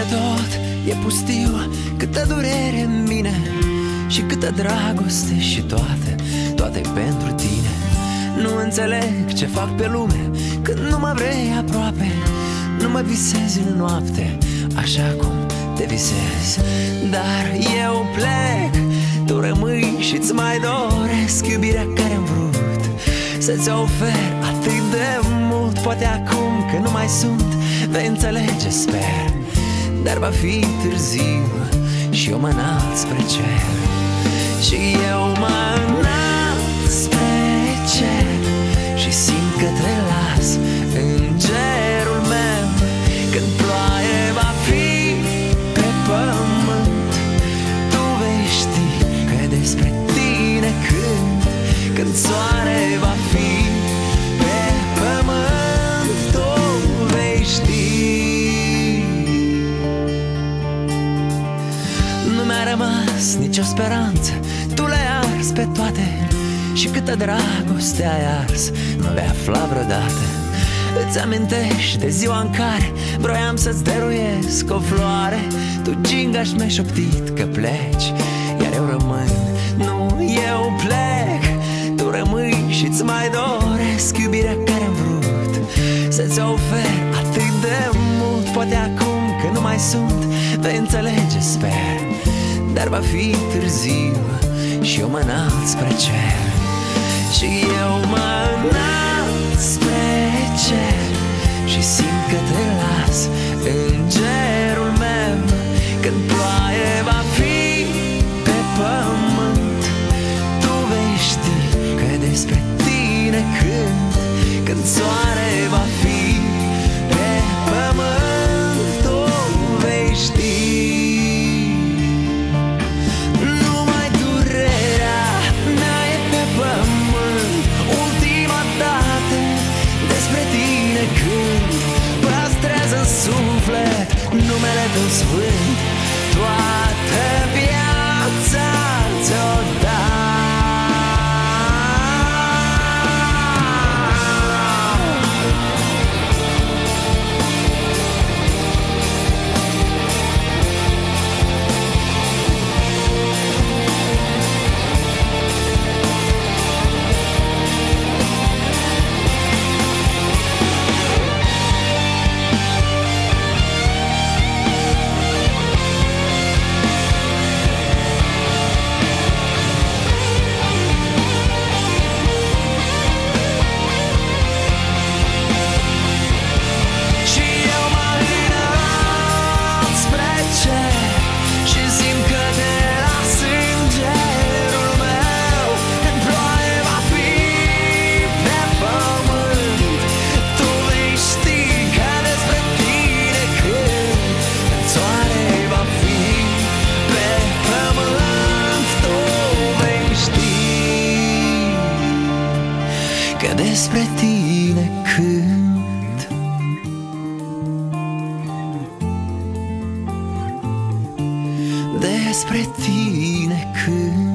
tot e pustiu, câtă durere în mine și câtă dragoste și toate pentru tine. Nu înțeleg ce fac pe lume când nu mă vrei aproape. Nu mă visezi în noapte așa cum te visezi. Dar eu plec, tu rămâi și-ți mai doresc iubirea care-am vrut să-ți ofer atât de mult. Poate acum că nu mai sunt, vei înțelege, sper. Dar va fi târziu și eu mă înalt spre cer. Și eu mă înalt spre cer și simt că te las în cerul meu. Când ploaie va fi pe pământ, tu vei ști că despre tine cânt. Când soare va fi pe pământ, tu vei ști. Nu mi-a rămas nicio speranță, tu le-ai ars pe toate. Și câtă dragoste ai ars, nu vei afla vreodată. Îți amintești de ziua în care vroiam să-ți dăruiesc o floare. Tu, gingaș, mi-ai șoptit că pleci, iar eu rămân. Nu, eu plec, tu rămâi și-ți mai doresc iubirea care-am vrut să-ți ofer atât de mult. Poate acum că nu mai sunt, vei înțelege, sper. Dar va fi târziu și eu mă înalt spre cer. Și eu mă înalt spre cer și simt că te las în cerul meu. Când ploaie va fi pe pământ, tu vei ști că despre tine cânt. Când soare va fi pe pământ, tu vei ști. Numai durerea mea e pe pământ, ultima dată despre tine cânt. Păstrează în suflet numele tău sfânt, toată viața ți-o dau. Că despre tine cânt. Despre tine cânt.